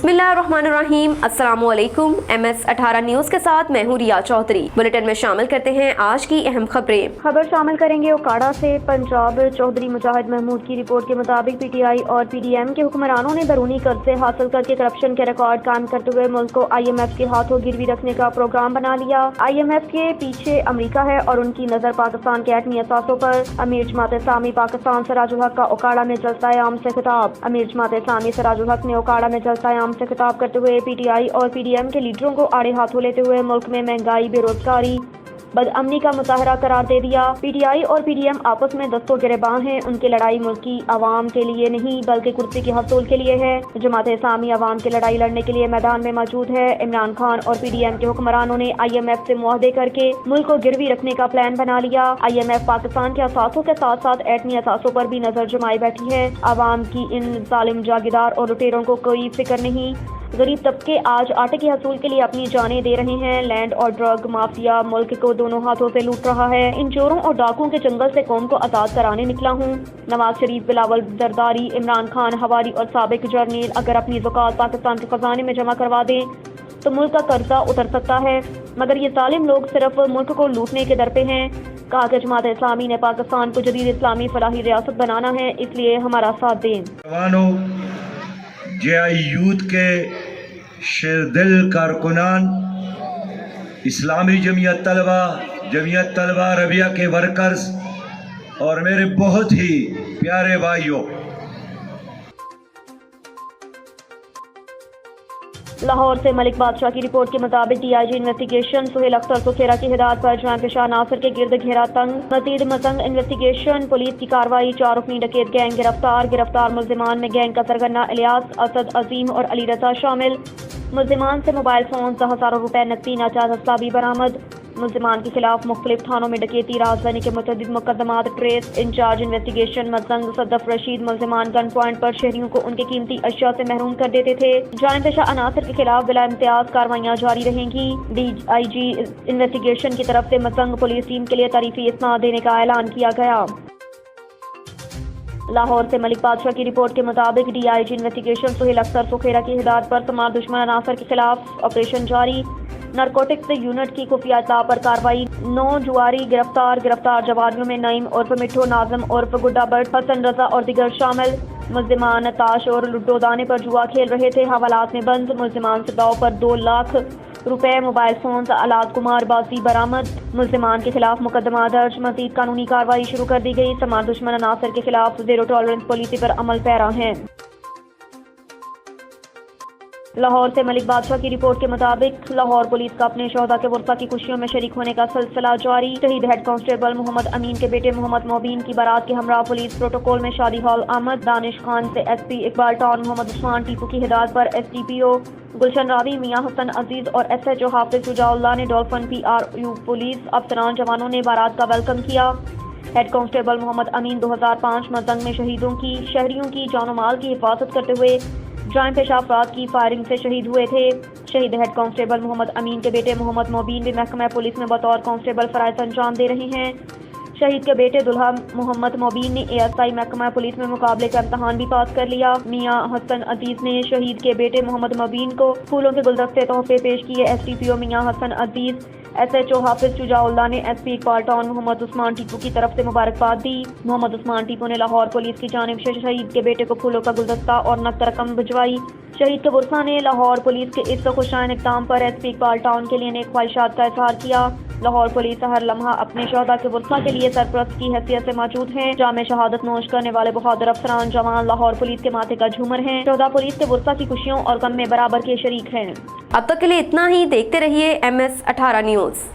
बिस्मिल्लाहिर्रहमानिर्रहीम। अस्सलामुअलैकुम। MS18 news के साथ मैं हूँ रिया चौधरी। बुलेटिन में शामिल करते हैं आज की अहम खबरें। खबर शामिल करेंगे ओकाड़ा से पंजाब। चौधरी मुजाहिद महमूद की रिपोर्ट के मुताबिक PTI और PDM के हुक्मरानों ने बैरूनी कर्जे हासिल करके करप्शन के रिकॉर्ड कायम करते हुए मुल्क को IMF के हाथों गिरवी रखने का प्रोग्राम बना लिया। IMF के पीछे अमेरिका है और उनकी नजर पाकिस्तान के एटमी असासों पर। अमीर जमात इस्लामी पाकिस्तान सिराजुल हक का ओकाड़ा में जलसा आम से खिताब। अमीर जमात इस्लामी सिराजुल हक ने ओकाड़ा में जलसा आम से खिताब करते हुए PTI और PDM के लीडरों को आड़े हाथों लेते हुए मुल्क में महंगाई, बेरोजगारी, बदअमनी का मुजाहरा करार दे दिया। PTI और PDM आपस में दस्तों गिरेबान हैं। उनकी लड़ाई मुल्क की आवाम के लिए नहीं बल्कि कुर्सी की हसूल के लिए है। जमात इस्लामी आवाम की लड़ाई लड़ने के लिए मैदान में मौजूद है। इमरान खान और PDM के हुक्मरानों ने IMF से मुआहदे करके मुल्क को गिरवी रखने का प्लान बना लिया। IMF पाकिस्तान के असासों के साथ साथ एटमी असासों पर भी नजर जमाए बैठी है। आवाम की इन जालिम जागीरदार और लुटेरों को कोई फिक्र नहीं। गरीब तबके आज आटे की हसूल के लिए अपनी जानें दे रहे हैं। लैंड और ड्रग माफिया मुल्क को दोनों हाथों से लूट रहा है। इन चोरों और डाकुओं के जंगल से कौम को आजाद कराने निकला हूँ। नवाज शरीफ, बिलावल जरदारी, इमरान खान हवारी और साबिक जर्नैल अगर अपनी ज़कात पाकिस्तान के खजाने में जमा करवा दें तो मुल्क का कर्जा उतर सकता है, मगर ये जालिम लोग सिर्फ मुल्क को लूटने के दर पे हैं। कहा कि जमात इस्लामी ने पाकिस्तान को जदीद इस्लामी फलाही रियासत बनाना है, इसलिए हमारा साथ दें। JI यूथ के शेरदिल कारकुनान, इस्लामी जमीयत तलबा रबिया के वर्कर्स और मेरे बहुत ही प्यारे भाइयों, लाहौर से मलिक बादशाह की रिपोर्ट के मुताबिक DIG इन्वेस्टिगेशन सुहेल अख्तर सुखेरा की हिदायत पर जान पेशा नासिर के गिर्द घेरा तंग। मजीद मतंग इन्वेस्टिगेशन, पुलिस की कार्रवाई, 4 रुकनी डकैत गैंग गिरफ्तार मुल्जिमान में गैंग का सरगना इलियास, असद, अजीम और अली रजा शामिल। मुल्जिमान से मोबाइल फोन, हज़ारों रुपए नकदी, नाजायज असला भी बरामद। मुल्जिमान के खिलाफ मुख्तलिफ थानों में डकैती, राजधानी के मुतअद्दिद मुकदमात ट्रेस। इंचार्ज इन्वेस्टिगेशन मतंग सदफ रशीद मुल्जिमान गन पॉइंट पर शहरियों को उनके कीमती अशिया से महरूम कर देते थे। जानिब पेशा अनासर के खिलाफ बिला इम्तियाज कार्रवाइयाँ जारी रहेंगी। DIG इन्वेस्टिगेशन की तरफ से मतंग पुलिस टीम के लिए तारीफी इस्नाद देने का ऐलान किया गया। लाहौर से मलिक बादशाह की रिपोर्ट के मुताबिक DIG इन्वेस्टिगेशन सुहेल अख्तर सुखेरा की हिदायत पर तमाम दुश्मन अनासर के खिलाफ ऑपरेशन जारी। नारकोटिक्स यूनिट की खुफिया इत्तला पर कार्रवाई। 9 जुआरी गिरफ्तार जवारियों में नईम उर्फ मिठू, नाजम उर्फ गुड्डा बट, हसन रजा और दिगर शामिल। मुल्जिमान ताश और लुडो दाने पर जुआ खेल रहे थे, हवालात में बंद। मुल्जिमान से दाव पर 2 लाख रुपए, मोबाइल फोन, आलात कुमार बाजी बरामद। मुल्जिमान के खिलाफ मुकदमा दर्ज, मजीद कानूनी कार्रवाई शुरू कर दी गई। तमाम दुश्मन अनासर के खिलाफ जीरो टॉलरेंस पॉलिसी पर अमल पैरा है। लाहौर से मलिक बादशाह की रिपोर्ट के मुताबिक लाहौर पुलिस का अपने शोहदा के वर्सा की खुशियों में शरीक होने का सिलसिला जारी। शहीद हेड कांस्टेबल मोहम्मद अमीन के बेटे मोहम्मद मोबीन की बारात के हमरा पुलिस प्रोटोकॉल में शादी हॉल आमद। दानिश खान से SP इकबाल टाउन मोहम्मद उस्मान टीपू की हिदायत पर SDPO गुलशन रावी, मियां हसन अजीज और SHO हाफिज शुजाउल्लाह ने डॉल्फिन PRU पुलिस अफसरान जवानों ने बारात का वेलकम किया। हेड कांस्टेबल मोहम्मद अमीन 2005 मतंग में शहरियों की जानो माल की हिफाजत करते हुए जान पेशा अफराद की फायरिंग से शहीद हुए थे। शहीद हेड कांस्टेबल मोहम्मद अमीन के बेटे मोहम्मद मोबीन भी महकमा पुलिस में बतौर कांस्टेबल फराइज अंजाम दे रहे हैं। शहीद के बेटे दुल्हा मोहम्मद मोबीन ने ASI महकमा पुलिस में मुकाबले का इम्तहान भी पास कर लिया। मियां हसन अजीज ने शहीद के बेटे मोहम्मद मोबीन को फूलों के गुलदस्ते तोहफे पेश किए। SDPO मियां हसन अजीज, SHO हाफिज शुजाउल्लाह ने SP इकबाल टाउन मोहम्मद उस्मान टीपू की तरफ से मुबारकबाद दी। मोहम्मद उस्मान टीपू ने लाहौर पुलिस की जानिब से शहीद के बेटे को फूलों का गुलदस्ता और नकद रकम भिजवाई। शहीद के बुरसा ने लाहौर पुलिस के इस खुशाइन इक़दाम पर SP इकबाल टाउन के लिए नेक ख्वाहिशात का इजहार किया। लाहौर पुलिस हर लम्हा अपने शोहदा के बुरसा के लिए सरपरस्त की हैसियत से मौजूद है। जामे शहादत नोश करने वाले बहादुर अफसरान जवान लाहौर पुलिस के माथे का झूमर हैं। शोहदा पुलिस के बुरसा की खुशियों और गम में बराबर के शरीक हैं। अब तक के लिए इतना ही। देखते रहिए MS18 न्यूज़।